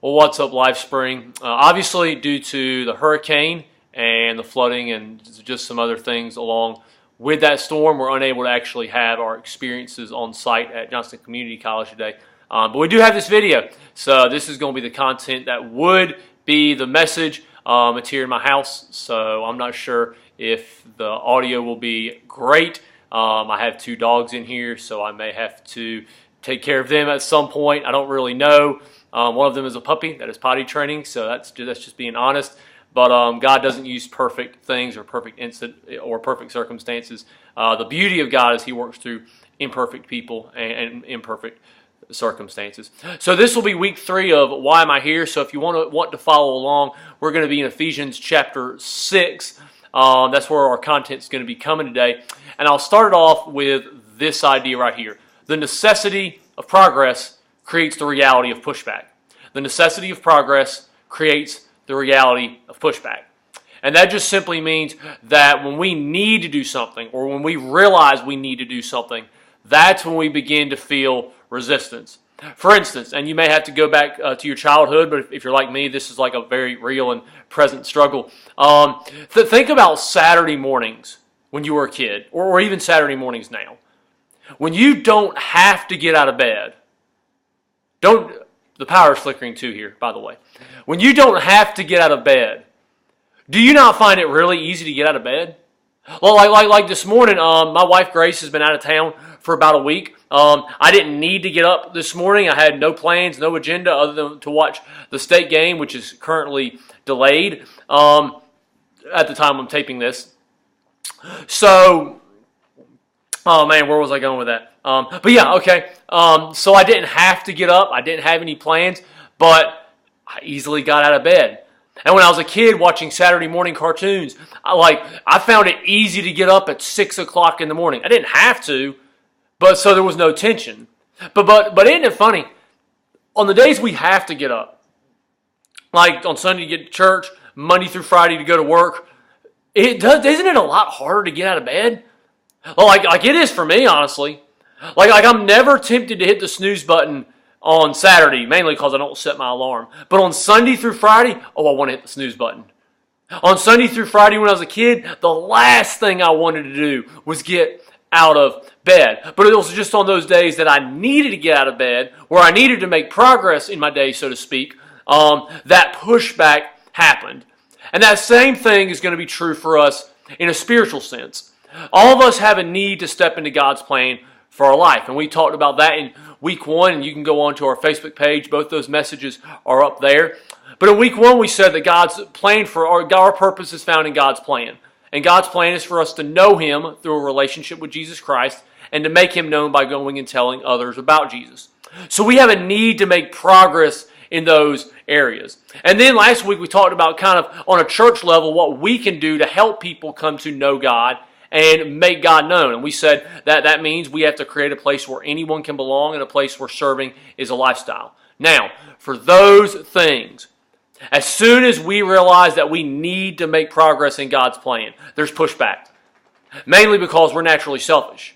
Well, what's up, LifeSpring? Obviously, due to the hurricane and the flooding and just some other things along with that storm, we're unable to actually have our experiences on site at Johnston Community College today. But we do have this video, so this is going to be the content that would be the message. It's here in my house, so I'm not sure if the audio will be great. I have 2 dogs in here, so I may have to take care of them at some point. I don't really know. One of them is a puppy that is potty training, so that's just being honest. But God doesn't use perfect things or perfect circumstances. The beauty of God is He works through imperfect people and imperfect circumstances. So this will be week 3 of Why Am I Here? So if you want to follow along, we're going to be in Ephesians chapter 6. That's where our content is going to be coming today. And I'll start it off with this idea right here. The necessity of progress creates the reality of pushback. The necessity of progress creates the reality of pushback. And that just simply means that when we need to do something, or when we realize we need to do something, that's when we begin to feel resistance. For instance, and you may have to go back to your childhood, but if you're like me, this is like a very real and present struggle. Think about Saturday mornings when you were a kid, or even Saturday mornings now. When you don't have to get out of bed, the power is flickering too here, by the way. When you don't have to get out of bed, do you not find it really easy to get out of bed? Well, like this morning, my wife Grace has been out of town for about a week. I didn't need to get up this morning. I had no plans, no agenda other than to watch the state game, which is currently delayed at the time I'm taping this. So, oh man, where was I going with that? But yeah, okay. So I didn't have to get up. I didn't have any plans, but I easily got out of bed. And when I was a kid watching Saturday morning cartoons, I found it easy to get up at 6 o'clock in the morning. I didn't have to, but so there was no tension. But isn't it funny? On the days we have to get up, like on Sunday to get to church, Monday through Friday to go to work, isn't it a lot harder to get out of bed? Well, like it is for me, honestly. Like I'm never tempted to hit the snooze button on Saturday, mainly because I don't set my alarm. But on Sunday through Friday, I want to hit the snooze button. On Sunday through Friday when I was a kid, the last thing I wanted to do was get out of bed. But it was just on those days that I needed to get out of bed, where I needed to make progress in my day, so to speak, that pushback happened. And that same thing is going to be true for us in a spiritual sense. All of us have a need to step into God's plan for our life. And we talked about that in week 1, and you can go on to our Facebook page. Both those messages are up there. But in week 1, we said that God's plan for our purpose is found in God's plan. And God's plan is for us to know Him through a relationship with Jesus Christ and to make Him known by going and telling others about Jesus. So we have a need to make progress in those areas. And then last week we talked about kind of on a church level what we can do to help people come to know God and make God known. And we said that means we have to create a place where anyone can belong and a place where serving is a lifestyle. Now, for those things, as soon as we realize that we need to make progress in God's plan, there's pushback. Mainly because we're naturally selfish.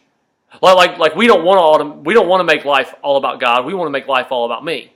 Like we don't want to make life all about God. We want to make life all about me.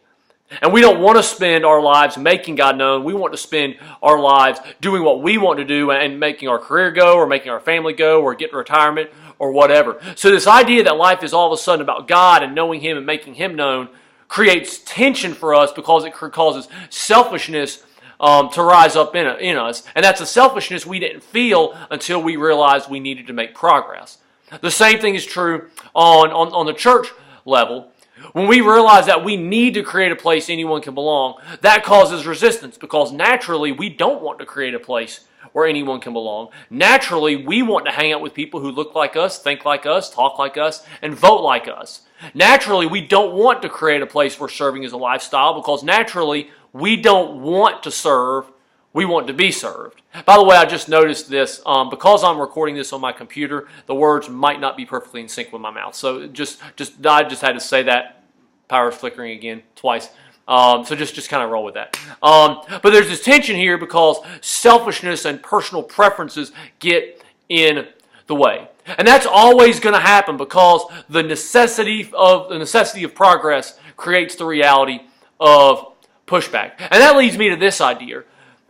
And we don't want to spend our lives making God known. We want to spend our lives doing what we want to do and making our career go or making our family go or getting retirement or whatever. So this idea that life is all of a sudden about God and knowing Him and making Him known creates tension for us because it causes selfishness to rise up in us. And that's a selfishness we didn't feel until we realized we needed to make progress. The same thing is true on the church level. When we realize that we need to create a place anyone can belong, that causes resistance because naturally we don't want to create a place where anyone can belong. Naturally, we want to hang out with people who look like us, think like us, talk like us, and vote like us. Naturally, we don't want to create a place where serving is a lifestyle because naturally we don't want to serve, we want to be served. By the way, I just noticed this. Because I'm recording this on my computer, the words might not be perfectly in sync with my mouth. So I just had to say that. Power's flickering again twice. So just kind of roll with that. But there's this tension here because selfishness and personal preferences get in the way. And that's always going to happen because the necessity of progress creates the reality of pushback. And that leads me to this idea.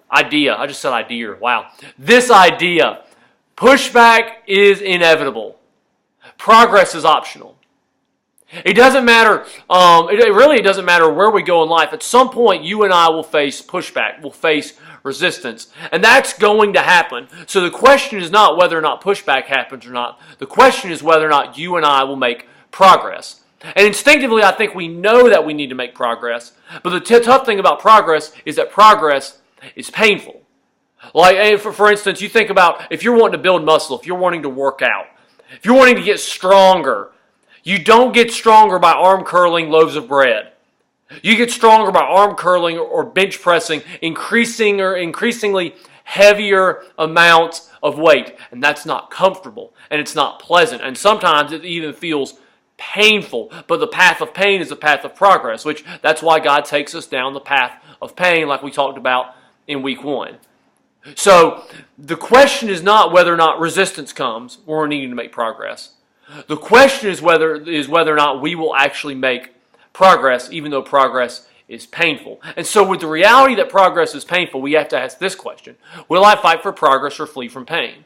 I just said idea. Wow. This idea. Pushback is inevitable. Progress is optional. It doesn't matter, it doesn't matter where we go in life. At some point, you and I will face pushback, we'll face resistance. And that's going to happen. So the question is not whether or not pushback happens or not. The question is whether or not you and I will make progress. And instinctively, I think we know that we need to make progress. But the tough thing about progress is that progress is painful. Like, for instance, you think about if you're wanting to build muscle, if you're wanting to work out, if you're wanting to get stronger, you don't get stronger by arm curling loaves of bread. You get stronger by arm curling or bench pressing increasingly heavier amounts of weight. And that's not comfortable and it's not pleasant. And sometimes it even feels painful. But the path of pain is the path of progress, which that's why God takes us down the path of pain like we talked about in week 1. So the question is not whether or not resistance comes when we're needing to make progress. The question is whether or not we will actually make progress, even though progress is painful. And so with the reality that progress is painful, we have to ask this question. Will I fight for progress or flee from pain?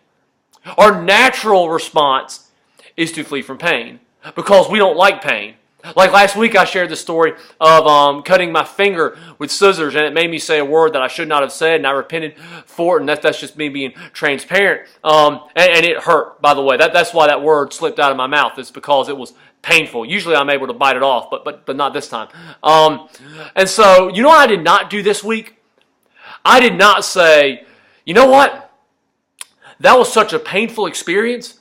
Our natural response is to flee from pain because we don't like pain. Like last week I shared the story of cutting my finger with scissors, and it made me say a word that I should not have said, and I repented for it, and that's just me being transparent. And it hurt, by the way. That's why that word slipped out of my mouth. It's because it was painful. Usually I'm able to bite it off, but not this time. And so, you know what I did not do this week? I did not say, you know what? That was such a painful experience.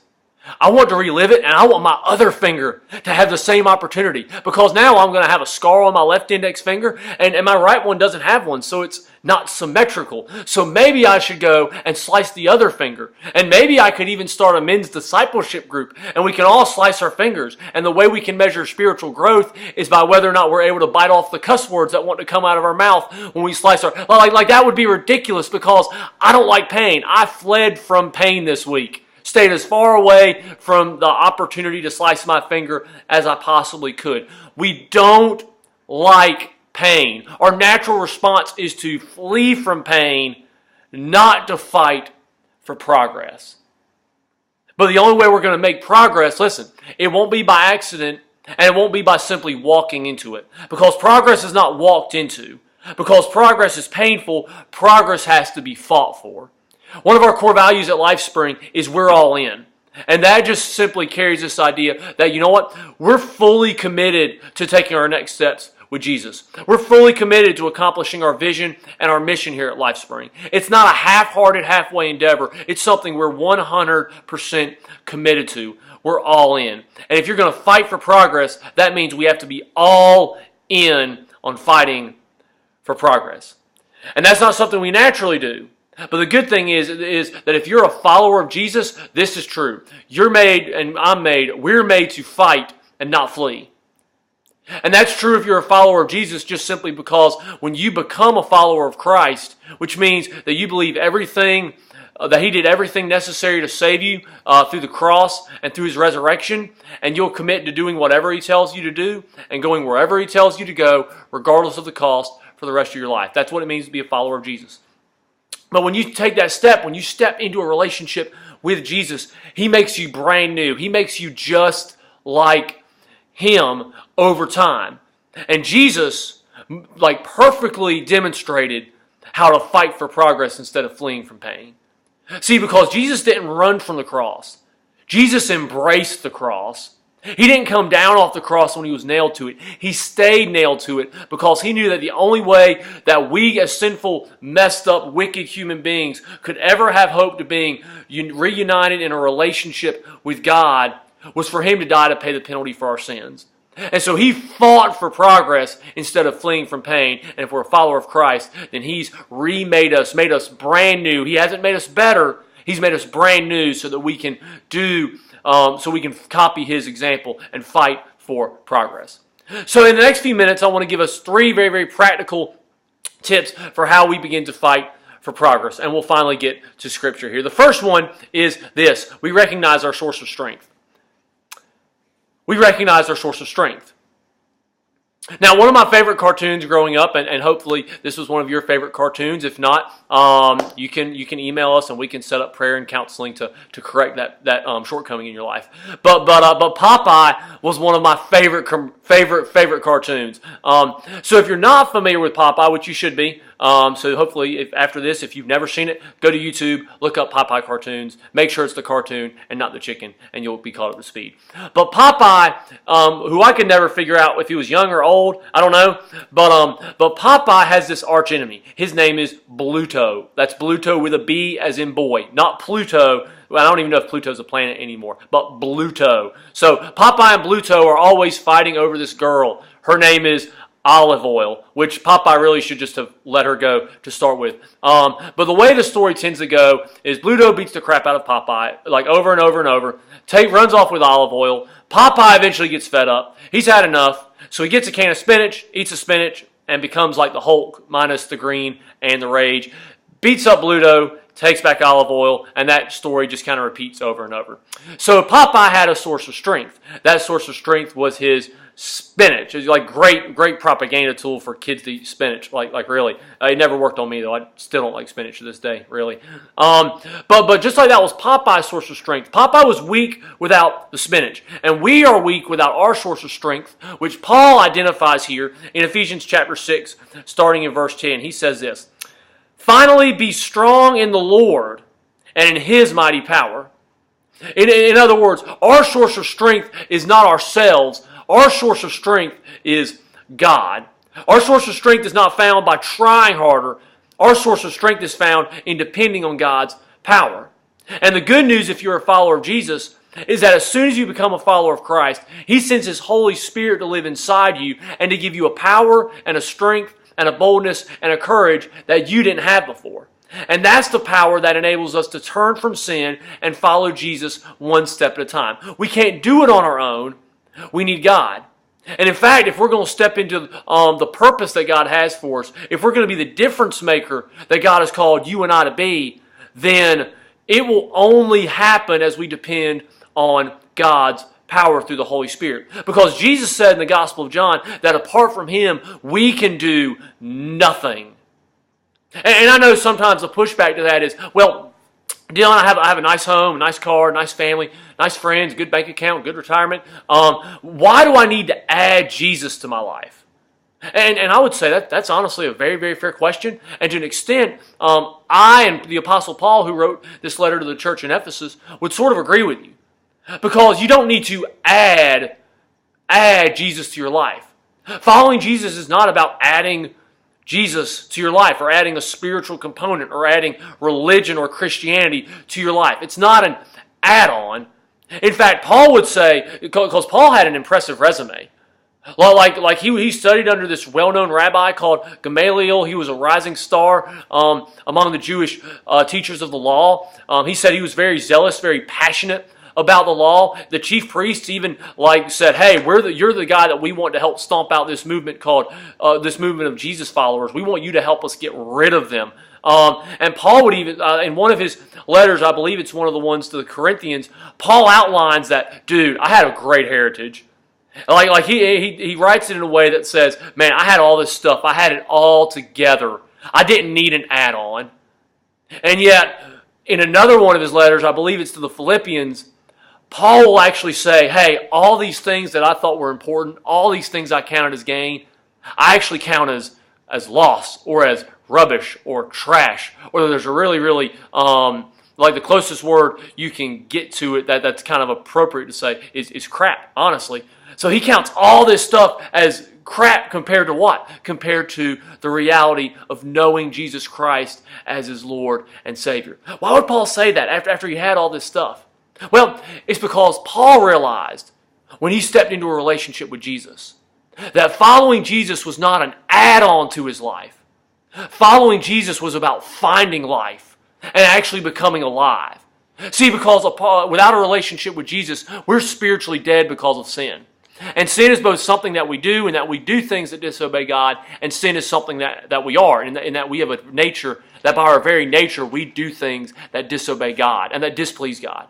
I want to relive it, and I want my other finger to have the same opportunity because now I'm going to have a scar on my left index finger, and my right one doesn't have one, so it's not symmetrical. So maybe I should go and slice the other finger, and maybe I could even start a men's discipleship group, and we can all slice our fingers, and the way we can measure spiritual growth is by whether or not we're able to bite off the cuss words that want to come out of our mouth when we slice our... Like that would be ridiculous because I don't like pain. I fled from pain this week. Stayed as far away from the opportunity to slice my finger as I possibly could. We don't like pain. Our natural response is to flee from pain, not to fight for progress. But the only way we're going to make progress, listen, it won't be by accident and it won't be by simply walking into it. Because progress is not walked into. Because progress is painful, progress has to be fought for. One of our core values at LifeSpring is we're all in. And that just simply carries this idea that, you know what? We're fully committed to taking our next steps with Jesus. We're fully committed to accomplishing our vision and our mission here at LifeSpring. It's not a half-hearted, halfway endeavor. It's something we're 100% committed to. We're all in. And if you're going to fight for progress, that means we have to be all in on fighting for progress. And that's not something we naturally do. But the good thing is that if you're a follower of Jesus, this is true. You're made and we're made to fight and not flee. And that's true if you're a follower of Jesus just simply because when you become a follower of Christ, which means that you believe everything, that He did everything necessary to save you through the cross and through His resurrection, and you'll commit to doing whatever He tells you to do and going wherever He tells you to go, regardless of the cost, for the rest of your life. That's what it means to be a follower of Jesus. But when you take that step, when you step into a relationship with Jesus, He makes you brand new. He makes you just like Him over time. And Jesus, perfectly demonstrated how to fight for progress instead of fleeing from pain. See, because Jesus didn't run from the cross. Jesus embraced the cross. He didn't come down off the cross when He was nailed to it. He stayed nailed to it because He knew that the only way that we as sinful, messed up, wicked human beings could ever have hope to being reunited in a relationship with God was for Him to die to pay the penalty for our sins. And so He fought for progress instead of fleeing from pain. And if we're a follower of Christ, then He's remade us, made us brand new. He hasn't made us better. He's made us brand new so that we can copy His example and fight for progress. So in the next few minutes, I want to give us 3 very, very practical tips for how we begin to fight for progress. And we'll finally get to Scripture here. The first one is this. We recognize our source of strength. We recognize our source of strength. Now, one of my favorite cartoons growing up, and hopefully this was one of your favorite cartoons. If not, you can email us and we can set up prayer and counseling to correct that shortcoming in your life. But Popeye was one of my favorite cartoons. So if you're not familiar with Popeye, which you should be, so hopefully after this, if you've never seen it, go to YouTube, look up Popeye cartoons, make sure it's the cartoon and not the chicken, and you'll be caught up to speed. But Popeye, who I could never figure out if he was young or old, I don't know, but Popeye has this arch enemy. His name is Bluto. That's Bluto with a B as in boy, not Pluto. Well, I don't even know if Pluto's a planet anymore, but Bluto. So Popeye and Bluto are always fighting over this girl. Her name is Olive Oyl, which Popeye really should just have let her go to start with. But the way the story tends to go is Bluto beats the crap out of Popeye, like over and over and over, runs off with Olive Oyl. Popeye eventually gets fed up. He's had enough, so he gets a can of spinach, eats the spinach, and becomes like the Hulk, minus the green and the rage. Beats up Bluto, takes back Olive Oyl, and that story just kind of repeats over and over. So Popeye had a source of strength. That source of strength was his spinach. It's like great propaganda tool for kids to eat spinach. Like really, it never worked on me though. I still don't like spinach to this day, really. But just like that was Popeye's source of strength. Popeye was weak without the spinach, and we are weak without our source of strength, which Paul identifies here in Ephesians chapter 6, starting in verse 10. He says this: "Finally, be strong in the Lord and in His mighty power." In other words, our source of strength is not ourselves. Our source of strength is God. Our source of strength is not found by trying harder. Our source of strength is found in depending on God's power. And the good news, if you're a follower of Jesus, is that as soon as you become a follower of Christ, He sends His Holy Spirit to live inside you and to give you a power and a strength and a boldness and a courage that you didn't have before. And that's the power that enables us to turn from sin and follow Jesus one step at a time. We can't do it on our own. We need God. And in fact, if we're going to step into the purpose that God has for us, if we're going to be the difference maker that God has called you and I to be, then it will only happen as we depend on God's power through the Holy Spirit. Because Jesus said in the Gospel of John that apart from Him, we can do nothing. And I know sometimes the pushback to that is, well, Dylan, I have a nice home, a nice car, a nice family, nice friends, good bank account, good retirement. Why do I need to add Jesus to my life? And I would say that's honestly a very, very fair question. And to an extent, I and the Apostle Paul, who wrote this letter to the church in Ephesus, would sort of agree with you. Because you don't need to add Jesus to your life. Following Jesus is not about adding Jesus to your life or adding a spiritual component or adding religion or Christianity to your life. It's not an add-on. In fact, Paul would say, because Paul had an impressive resume. Like he studied under this well-known rabbi called Gamaliel. He was a rising star among the Jewish teachers of the law. He said he was very zealous, very passionate about the law. The chief priests even said, "Hey, you're the guy that we want to help stomp out this movement called this movement of Jesus followers. We want you to help us get rid of them." And Paul would even, in one of his letters, I believe it's one of the ones to the Corinthians, Paul outlines that, dude, I had a great heritage. He writes it in a way that says, man, I had all this stuff. I had it all together. I didn't need an add-on. And yet, in another one of his letters, I believe it's to the Philippians, Paul will actually say, hey, all these things that I thought were important, all these things I counted as gain, I actually count as loss or as rubbish or trash. Or there's a really, really, the closest word you can get to it that's kind of appropriate to say is crap, honestly. So he counts all this stuff as crap compared to what? Compared to the reality of knowing Jesus Christ as his Lord and Savior. Why would Paul say that after he had all this stuff? Well, it's because Paul realized when he stepped into a relationship with Jesus that following Jesus was not an add-on to his life. Following Jesus was about finding life and actually becoming alive. See, because without a relationship with Jesus, we're spiritually dead because of sin. And sin is both something that we do and that we do things that disobey God, and sin is something that we are, in that we have a nature that by our very nature we do things that disobey God and that displease God.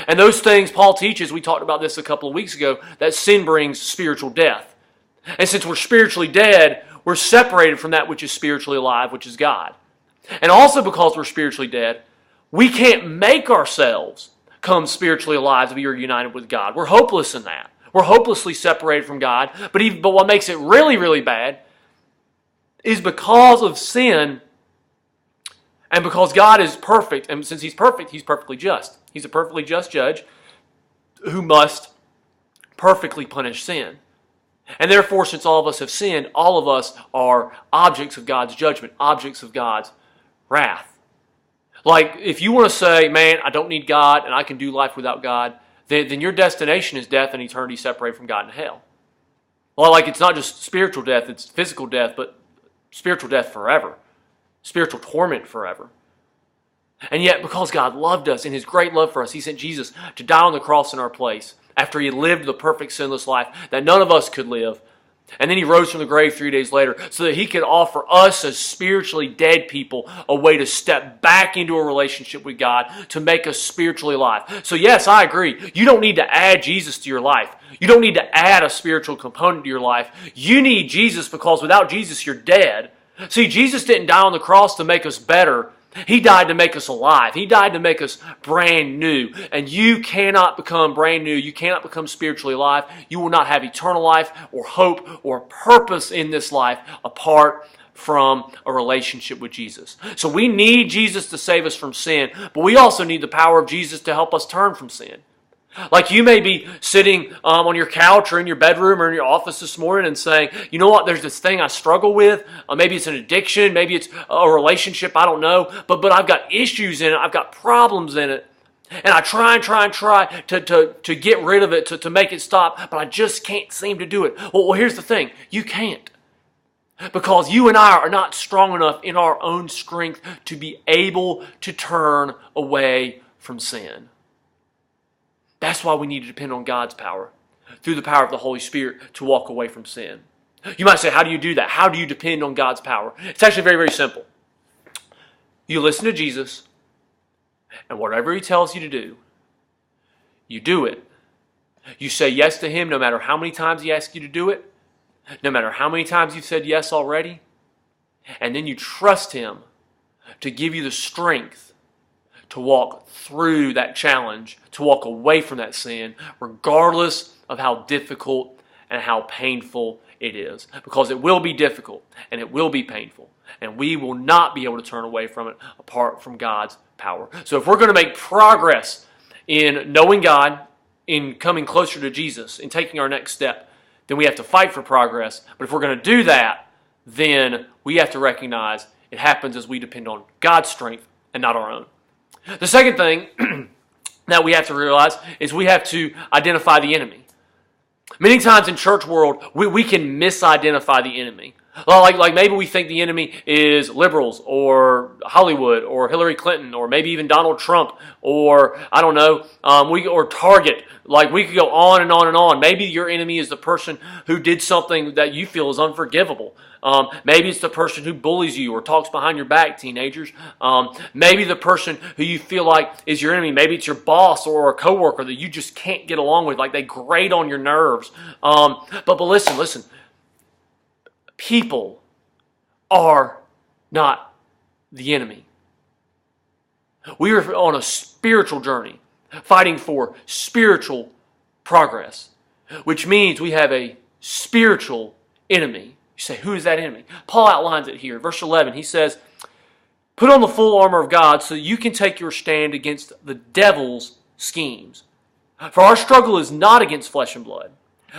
And those things Paul teaches, we talked about this a couple of weeks ago, that sin brings spiritual death. And since we're spiritually dead, we're separated from that which is spiritually alive, which is God. And also because we're spiritually dead, we can't make ourselves come spiritually alive to be reunited with God. We're hopeless in that. We're hopelessly separated from God. But what makes it really, really bad is because of sin and because God is perfect. And since He's perfect, He's perfectly just. He's a perfectly just judge who must perfectly punish sin. And therefore, since all of us have sinned, all of us are objects of God's judgment, objects of God's wrath. Like, if you want to say, man, I don't need God and I can do life without God, then your destination is death and eternity separated from God in hell. Well, like, it's not just spiritual death, it's physical death, but spiritual death forever. Spiritual torment forever. And yet, because God loved us, in His great love for us, He sent Jesus to die on the cross in our place after He lived the perfect sinless life that none of us could live. And then He rose from the grave 3 days later so that He could offer us as spiritually dead people a way to step back into a relationship with God to make us spiritually alive. So yes, I agree. You don't need to add Jesus to your life. You don't need to add a spiritual component to your life. You need Jesus because without Jesus you're dead. See, Jesus didn't die on the cross to make us better. He died to make us alive. He died to make us brand new. And you cannot become brand new. You cannot become spiritually alive. You will not have eternal life or hope or purpose in this life apart from a relationship with Jesus. So we need Jesus to save us from sin, but we also need the power of Jesus to help us turn from sin. Like you may be sitting on your couch or in your bedroom or in your office this morning and saying, you know what, there's this thing I struggle with. Maybe it's an addiction. Maybe it's a relationship. I don't know. But I've got issues in it. I've got problems in it. And I try to get rid of it, to make it stop. But I just can't seem to do it. Well, here's the thing. You can't. Because you and I are not strong enough in our own strength to be able to turn away from sin. That's why we need to depend on God's power, through the power of the Holy Spirit, to walk away from sin. You might say, how do you do that? How do you depend on God's power? It's actually very, very simple. You listen to Jesus, and whatever He tells you to do, you do it. You say yes to Him no matter how many times He asks you to do it, no matter how many times you've said yes already, and then you trust Him to give you the strength to walk through that challenge, to walk away from that sin, regardless of how difficult and how painful it is. Because it will be difficult and it will be painful. And we will not be able to turn away from it apart from God's power. So if we're going to make progress in knowing God, in coming closer to Jesus, in taking our next step, then we have to fight for progress. But if we're going to do that, then we have to recognize it happens as we depend on God's strength and not our own. The second thing that we have to realize is we have to identify the enemy. Many times in church world, we can misidentify the enemy. Like maybe we think the enemy is liberals or Hollywood or Hillary Clinton or maybe even Donald Trump or I don't know, or Target. Like we could go on and on and on. Maybe your enemy is the person who did something that you feel is unforgivable. Maybe it's the person who bullies you or talks behind your back, teenagers. Maybe the person who you feel like is your enemy. Maybe it's your boss or a coworker that you just can't get along with. Like they grate on your nerves. But listen. People are not the enemy. We are on a spiritual journey, fighting for spiritual progress, which means we have a spiritual enemy. You say, who is that enemy? Paul outlines it here. Verse 11, he says, put on the full armor of God so you can take your stand against the devil's schemes. For our struggle is not against flesh and blood,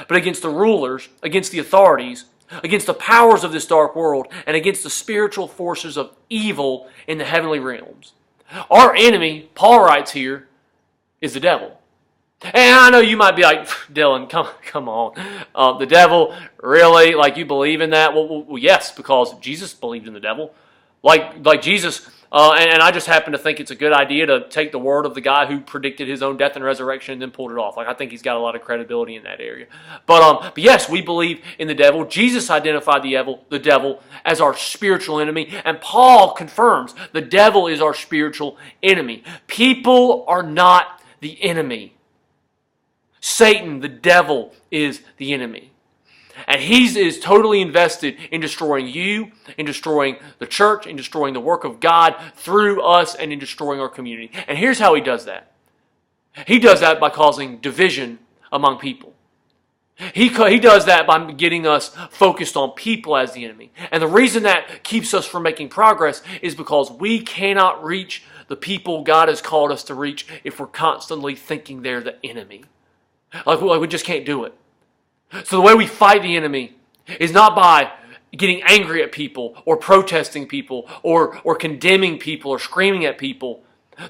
but against the rulers, against the authorities, against the powers of this dark world, and against the spiritual forces of evil in the heavenly realms. Our enemy, Paul writes here, is the devil. And I know you might be like, Dylan, come on. The devil, really? Like you believe in that? Well, yes, because Jesus believed in the devil. Like Jesus, and I just happen to think it's a good idea to take the word of the guy who predicted his own death and resurrection and then pulled it off. Like I think he's got a lot of credibility in that area. But yes, we believe in the devil. Jesus identified the devil as our spiritual enemy, and Paul confirms the devil is our spiritual enemy. People are not the enemy. Satan, the devil, is the enemy. And he is totally invested in destroying you, in destroying the church, in destroying the work of God through us, and in destroying our community. And here's how he does that. He does that by causing division among people. He does that by getting us focused on people as the enemy. And the reason that keeps us from making progress is because we cannot reach the people God has called us to reach if we're constantly thinking they're the enemy. Like we just can't do it. So the way we fight the enemy is not by getting angry at people or protesting people or condemning people or screaming at people.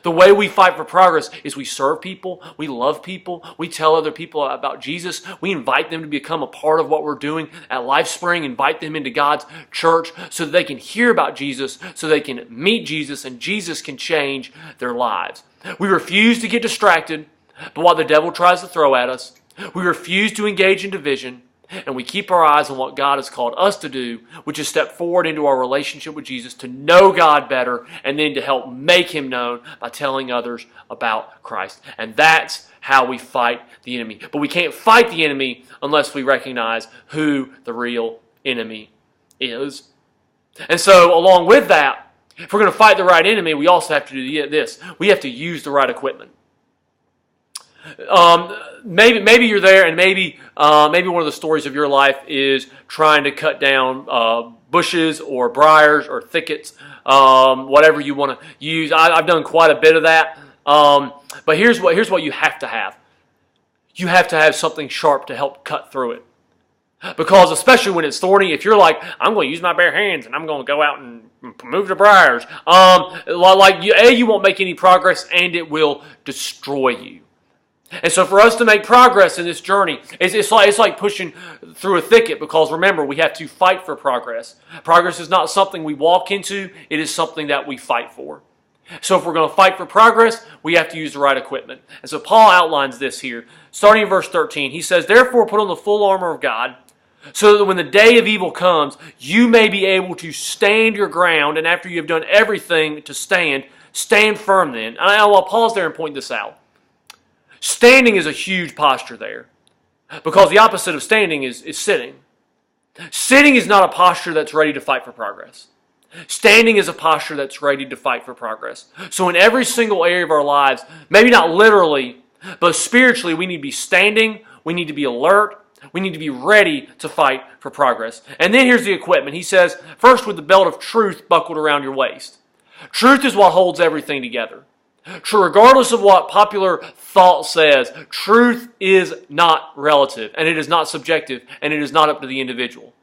The way we fight for progress is we serve people, we love people, we tell other people about Jesus, we invite them to become a part of what we're doing at LifeSpring, invite them into God's church so that they can hear about Jesus, so they can meet Jesus, and Jesus can change their lives. We refuse to get distracted by what the devil tries to throw at us. We refuse to engage in division, and we keep our eyes on what God has called us to do, which is step forward into our relationship with Jesus, to know God better, and then to help make Him known by telling others about Christ. And that's how we fight the enemy. But we can't fight the enemy unless we recognize who the real enemy is. And so, along with that, if we're going to fight the right enemy, we also have to do this. We have to use the right equipment. Maybe you're there, and maybe one of the stories of your life is trying to cut down bushes or briars or thickets, whatever you want to use. I've done quite a bit of that. But here's what you have to have. You have to have something sharp to help cut through it. Because especially when it's thorny, if you're like, I'm going to use my bare hands and I'm going to go out and move the briars, you won't make any progress, and it will destroy you. And so for us to make progress in this journey, it's like pushing through a thicket, because remember, we have to fight for progress. Progress is not something we walk into, it is something that we fight for. So if we're going to fight for progress, we have to use the right equipment. And so Paul outlines this here. Starting in verse 13, he says, "Therefore put on the full armor of God, so that when the day of evil comes, you may be able to stand your ground, and after you have done everything to stand firm then." And I'll pause there and point this out. Standing is a huge posture there, because the opposite of standing is sitting. Sitting is not a posture that's ready to fight for progress. Standing is a posture that's ready to fight for progress. So in every single area of our lives, maybe not literally, but spiritually, we need to be standing, we need to be alert, we need to be ready to fight for progress. And then here's the equipment. He says, first, with the belt of truth buckled around your waist. Truth is what holds everything together. True, regardless of what popular thought says, truth is not relative, and it is not subjective, and it is not up to the individual.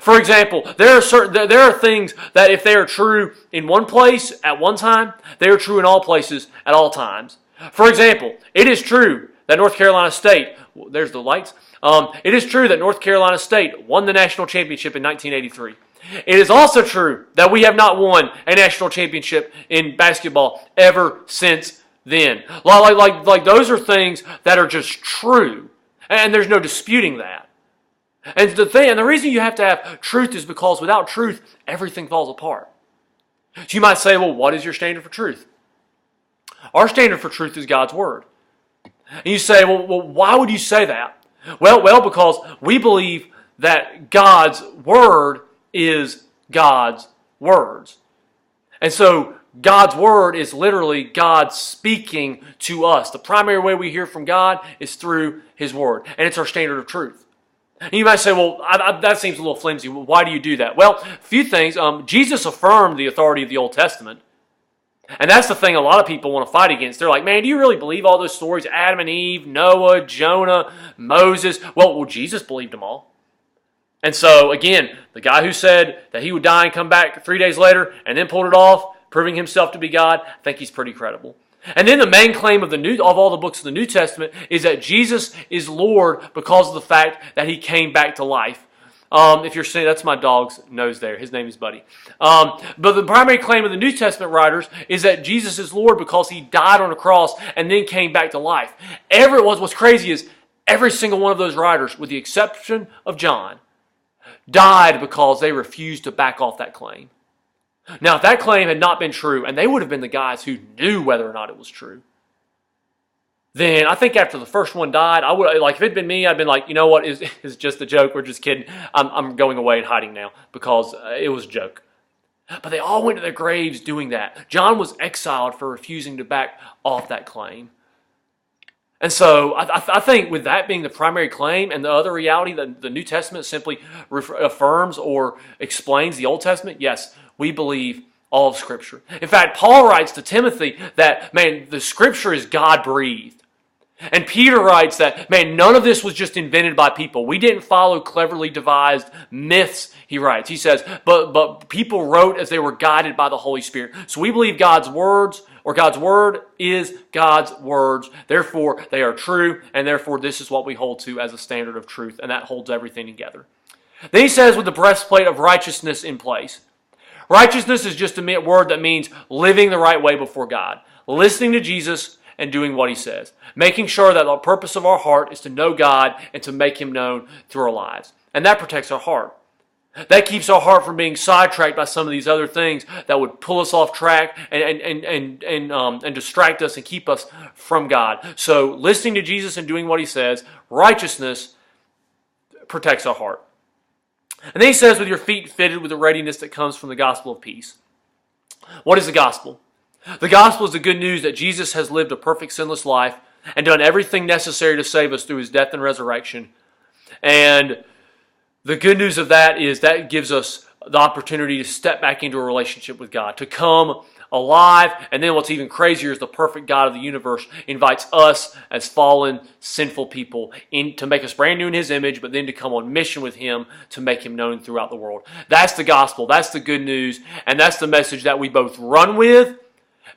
For example, there are things that if they are true in one place at one time, they are true in all places at all times. For example, it is true that North Carolina State, there's the lights, it is true that North Carolina State won the national championship in 1983. It is also true that we have not won a national championship in basketball ever since then. Like those are things that are just true, and there's no disputing that. And the reason you have to have truth is because without truth, everything falls apart. So you might say, well, what is your standard for truth? Our standard for truth is God's Word. And you say, well, why would you say that? Well, because we believe that God's Word is God's words. And so God's Word is literally God speaking to us. The primary way we hear from God is through His Word. And it's our standard of truth. And you might say, well, that seems a little flimsy. Why do you do that? Well, a few things. Jesus affirmed the authority of the Old Testament. And that's the thing a lot of people want to fight against. They're like, man, do you really believe all those stories? Adam and Eve, Noah, Jonah, Moses. Well, Jesus believed them all. And so, again, the guy who said that he would die and come back 3 days later and then pulled it off, proving himself to be God, I think he's pretty credible. And then the main claim of all the books of the New Testament is that Jesus is Lord because of the fact that He came back to life. If you're seeing, that's my dog's nose there. His name is Buddy. But the primary claim of the New Testament writers is that Jesus is Lord because He died on a cross and then came back to life. What's crazy is every single one of those writers, with the exception of John, died because they refused to back off that claim. Now, if that claim had not been true, and they would have been the guys who knew whether or not it was true, then I think after the first one died, I would, like, if it'd been me, I'd been like, you know what, it's just a joke. We're just kidding. I'm going away and hiding now because it was a joke. But they all went to their graves doing that. John was exiled for refusing to back off that claim. And so I think with that being the primary claim and the other reality that the New Testament simply affirms or explains the Old Testament, yes, we believe all of Scripture. In fact, Paul writes to Timothy that, man, the Scripture is God-breathed. And Peter writes that, man, none of this was just invented by people. We didn't follow cleverly devised myths, he writes. He says, but people wrote as they were guided by the Holy Spirit. So we believe God's words, or God's word is God's words. Therefore, they are true, and therefore this is what we hold to as a standard of truth, and that holds everything together. Then he says, with the breastplate of righteousness in place. Righteousness is just a word that means living the right way before God, listening to Jesus and doing what he says, making sure that the purpose of our heart is to know God and to make him known through our lives. And that protects our heart. That keeps our heart from being sidetracked by some of these other things that would pull us off track and distract us and keep us from God. So listening to Jesus and doing what he says, righteousness protects our heart. And then he says, with your feet fitted with the readiness that comes from the gospel of peace. What is the gospel? The gospel is the good news that Jesus has lived a perfect sinless life and done everything necessary to save us through his death and resurrection. And the good news of that is that gives us the opportunity to step back into a relationship with God, to come alive. And then what's even crazier is the perfect God of the universe invites us as fallen, sinful people to make us brand new in his image, but then to come on mission with him to make him known throughout the world. That's the gospel. That's the good news. And that's the message that we both run with,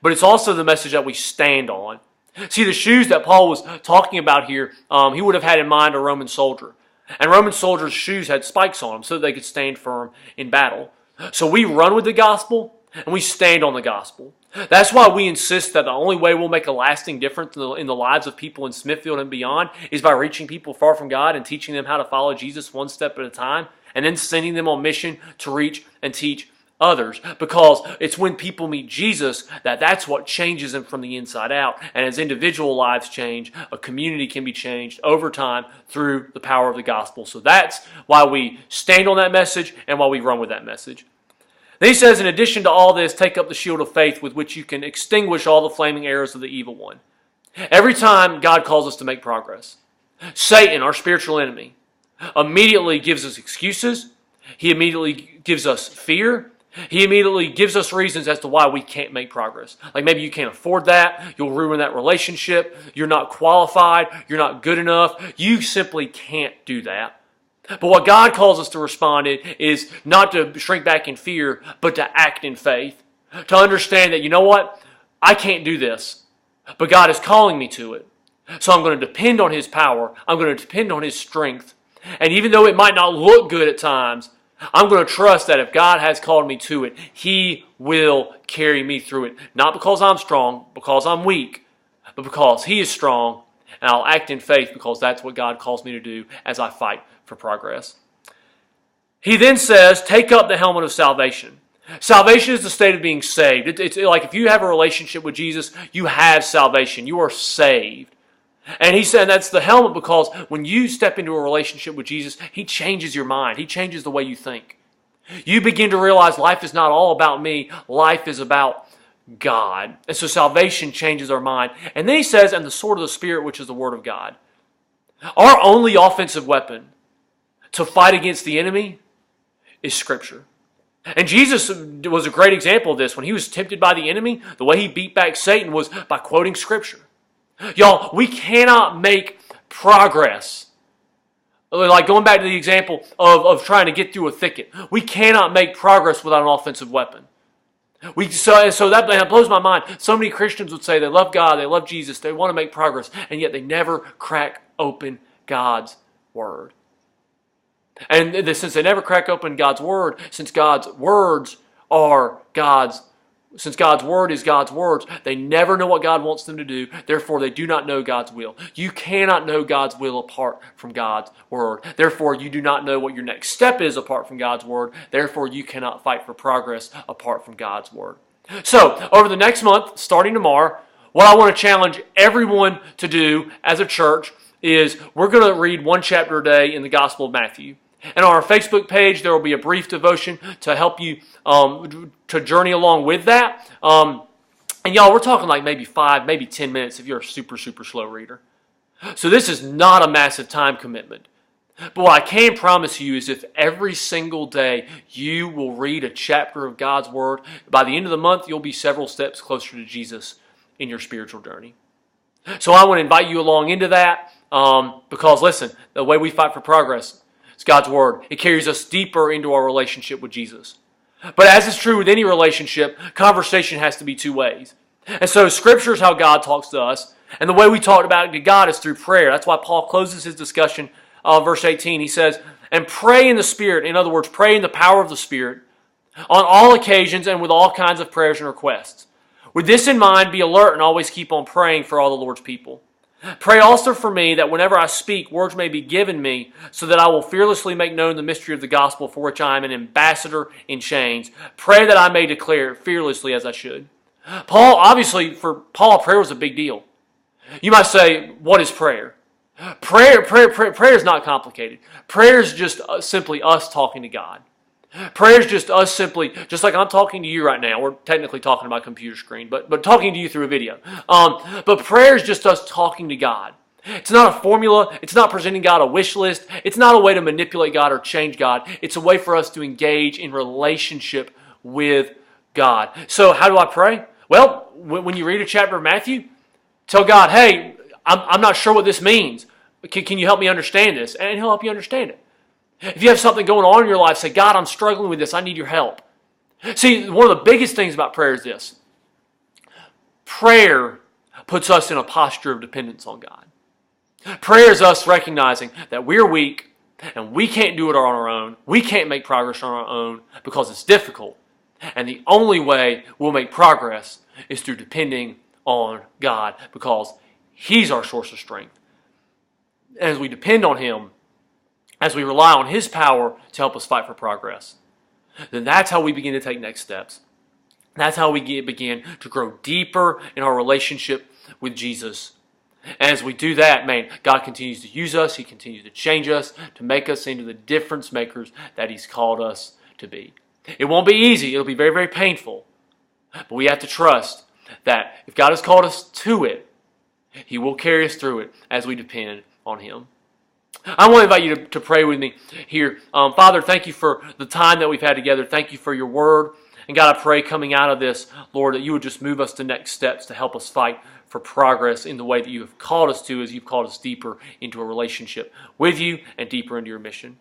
but it's also the message that we stand on. See, the shoes that Paul was talking about here, he would have had in mind a Roman soldier. And Roman soldiers' shoes had spikes on them so that they could stand firm in battle. So we run with the gospel and we stand on the gospel. That's why we insist that the only way we'll make a lasting difference in the lives of people in Smithfield and beyond is by reaching people far from God and teaching them how to follow Jesus one step at a time, and then sending them on mission to reach and teach others, because it's when people meet Jesus that's what changes them from the inside out. And as individual lives change, a community can be changed over time through the power of the gospel. So that's why we stand on that message and why we run with that message. Then he says, in addition to all this, take up the shield of faith with which you can extinguish all the flaming arrows of the evil one. Every time God calls us to make progress, Satan, our spiritual enemy, immediately gives us excuses. He immediately gives us fear. He immediately gives us reasons as to why we can't make progress. Like maybe you can't afford that. You'll ruin that relationship. You're not qualified. You're not good enough. You simply can't do that. But what God calls us to respond in is not to shrink back in fear, but to act in faith. To understand that, you know what? I can't do this, but God is calling me to it. So I'm going to depend on his power. I'm going to depend on his strength. And even though it might not look good at times, I'm going to trust that if God has called me to it, he will carry me through it. Not because I'm strong, because I'm weak, but because he is strong, and I'll act in faith because that's what God calls me to do as I fight for progress. He then says, take up the helmet of salvation. Salvation is the state of being saved. It's like if you have a relationship with Jesus, you have salvation. You are saved. And he said that's the helmet because when you step into a relationship with Jesus, he changes your mind. He changes the way you think. You begin to realize life is not all about me. Life is about God. And so salvation changes our mind. And then he says, and the sword of the Spirit, which is the word of God. Our only offensive weapon to fight against the enemy is Scripture. And Jesus was a great example of this. When he was tempted by the enemy, the way he beat back Satan was by quoting Scripture. Y'all, we cannot make progress. Like going back to the example of trying to get through a thicket. We cannot make progress without an offensive weapon. So that blows my mind. So many Christians would say they love God, they love Jesus, they want to make progress, and yet they never crack open God's Word. And since they never crack open God's Word, since God's words are since God's Word is God's words, they never know what God wants them to do. Therefore, they do not know God's will. You cannot know God's will apart from God's Word. Therefore, you do not know what your next step is apart from God's Word. Therefore, you cannot fight for progress apart from God's Word. So, over the next month, starting tomorrow, what I want to challenge everyone to do as a church is we're going to read one chapter a day in the Gospel of Matthew. And on our Facebook page, there will be a brief devotion to help you to journey along with that. And y'all, we're talking like maybe 5, maybe 10 minutes if you're a super, super slow reader. So this is not a massive time commitment. But what I can promise you is if every single day you will read a chapter of God's Word, by the end of the month, you'll be several steps closer to Jesus in your spiritual journey. So I want to invite you along into that because, listen, the way we fight for progress is God's Word. It carries us deeper into our relationship with Jesus. But as is true with any relationship, conversation has to be two ways. And so Scripture is how God talks to us. And the way we talk about to God is through prayer. That's why Paul closes his discussion, verse 18. He says, and pray in the Spirit. In other words, pray in the power of the Spirit on all occasions and with all kinds of prayers and requests. With this in mind, be alert and always keep on praying for all the Lord's people. Pray also for me that whenever I speak, words may be given me, so that I will fearlessly make known the mystery of the gospel for which I am an ambassador in chains. Pray that I may declare it fearlessly as I should. Obviously, for Paul, prayer was a big deal. You might say, what is prayer? Prayer is not complicated. Prayer is just simply us talking to God. Prayer is just us simply, just like I'm talking to you right now. We're technically talking about a computer screen, but talking to you through a video. But prayer is just us talking to God. It's not a formula. It's not presenting God a wish list. It's not a way to manipulate God or change God. It's a way for us to engage in relationship with God. So how do I pray? Well, when you read a chapter of Matthew, tell God, hey, I'm not sure what this means. Can you help me understand this? And He'll help you understand it. If you have something going on in your life, say, God, I'm struggling with this. I need your help. See, one of the biggest things about prayer is this. Prayer puts us in a posture of dependence on God. Prayer is us recognizing that we're weak and we can't do it on our own. We can't make progress on our own because it's difficult. And the only way we'll make progress is through depending on God because He's our source of strength. And as we depend on Him, as we rely on His power to help us fight for progress, then that's how we begin to take next steps. That's how we begin to grow deeper in our relationship with Jesus. And as we do that, man, God continues to use us. He continues to change us, to make us into the difference makers that He's called us to be. It won't be easy. It'll be very, very painful. But we have to trust that if God has called us to it, He will carry us through it as we depend on Him. I want to invite you to pray with me here. Father, thank you for the time that we've had together. Thank you for your word. And God, I pray coming out of this, Lord, that you would just move us to next steps to help us fight for progress in the way that you have called us to as you've called us deeper into a relationship with you and deeper into your mission.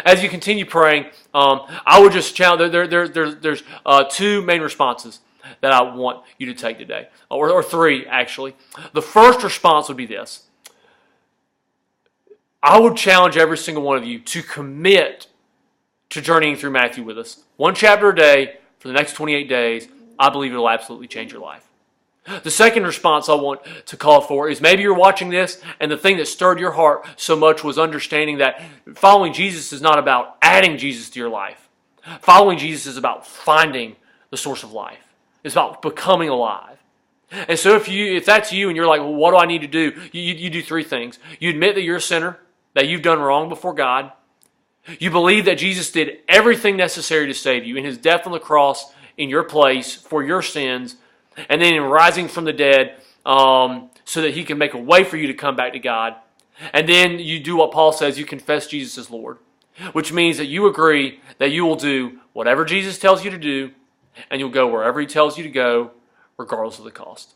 As you continue praying, I would just challenge, there's two main responses that I want you to take today, or three, actually. The first response would be this. I would challenge every single one of you to commit to journeying through Matthew with us. One chapter a day for the next 28 days. I believe it will absolutely change your life. The second response I want to call for is maybe you're watching this and the thing that stirred your heart so much was understanding that following Jesus is not about adding Jesus to your life. Following Jesus is about finding the source of life. It's about becoming alive. And so if that's you and you're like, well, what do I need to do? You do three things. You admit that you're a sinner, that you've done wrong before God. You believe that Jesus did everything necessary to save you in His death on the cross in your place for your sins, and then in rising from the dead so that He can make a way for you to come back to God. And then you do what Paul says, you confess Jesus as Lord, which means that you agree that you will do whatever Jesus tells you to do, and you'll go wherever He tells you to go, regardless of the cost.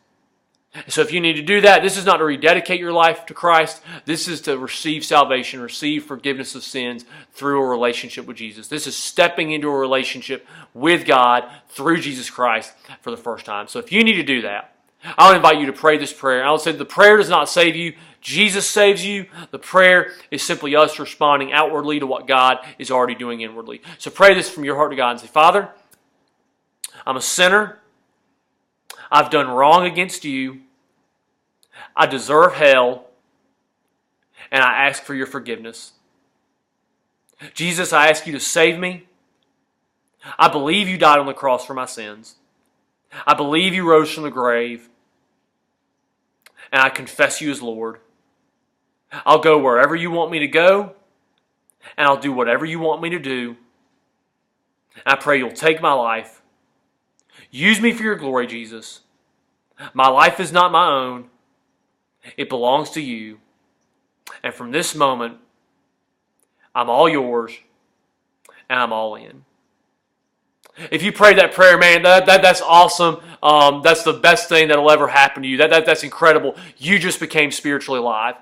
So if you need to do that, this is not to rededicate your life to Christ. This is to receive salvation, receive forgiveness of sins through a relationship with Jesus. This is stepping into a relationship with God through Jesus Christ for the first time. So if you need to do that, I'll invite you to pray this prayer. I'll say the prayer does not save you. Jesus saves you. The prayer is simply us responding outwardly to what God is already doing inwardly. So pray this from your heart to God and say, Father, I'm a sinner. I've done wrong against you. I deserve hell. And I ask for your forgiveness. Jesus, I ask you to save me. I believe you died on the cross for my sins. I believe you rose from the grave. and I confess you as Lord. I'll go wherever you want me to go, and I'll do whatever you want me to do. And I pray you'll take my life. Use me for your glory, Jesus. My life is not my own. It belongs to you. And from this moment, I'm all yours, and I'm all in. If you prayed that prayer, man, that's awesome. That's the best thing that'll ever happen to you. That's incredible. You just became spiritually alive.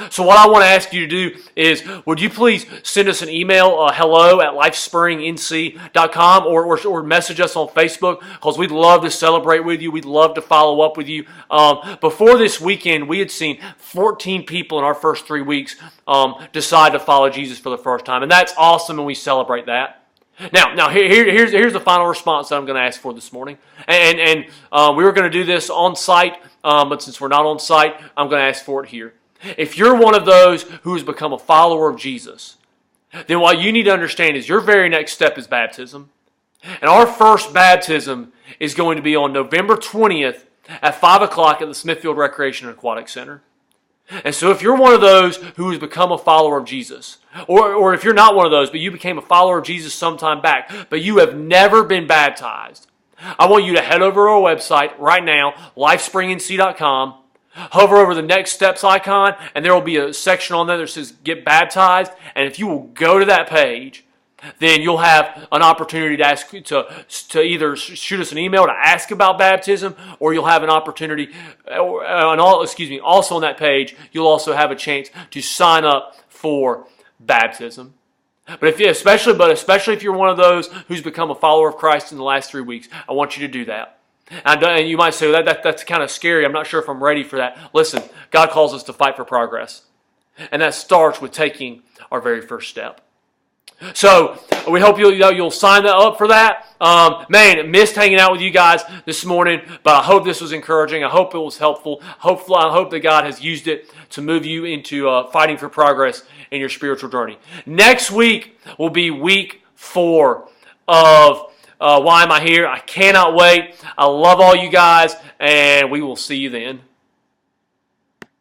So what I want to ask you to do is, would you please send us an email, hello@lifespringnc.com, or message us on Facebook, because we'd love to celebrate with you. We'd love to follow up with you. Before this weekend, we had seen 14 people in our first 3 weeks decide to follow Jesus for the first time, and that's awesome, and we celebrate that. Now here's the final response that I'm going to ask for this morning, and we were going to do this on site, but since we're not on site, I'm going to ask for it here. If you're one of those who has become a follower of Jesus, then what you need to understand is your very next step is baptism. And our first baptism is going to be on November 20th at 5 o'clock at the Smithfield Recreation and Aquatic Center. And so if you're one of those who has become a follower of Jesus, or if you're not one of those, but you became a follower of Jesus sometime back, but you have never been baptized, I want you to head over to our website right now, lifespringnc.com, hover over the next steps icon, and there will be a section on there that says get baptized. And if you will go to that page, then you'll have an opportunity to ask to either shoot us an email to ask about baptism, or you'll have an opportunity, also on that page, you'll also have a chance to sign up for baptism. But especially if you're one of those who's become a follower of Christ in the last 3 weeks, I want you to do that. And you might say, well, that's kind of scary. I'm not sure if I'm ready for that. Listen, God calls us to fight for progress. And that starts with taking our very first step. So we hope you'll sign up for that. Man, missed hanging out with you guys this morning, but I hope this was encouraging. I hope it was helpful. I hope that God has used it to move you into fighting for progress in your spiritual journey. Next week will be week 4 of Why Am I Here? I cannot wait. I love all you guys, and we will see you then.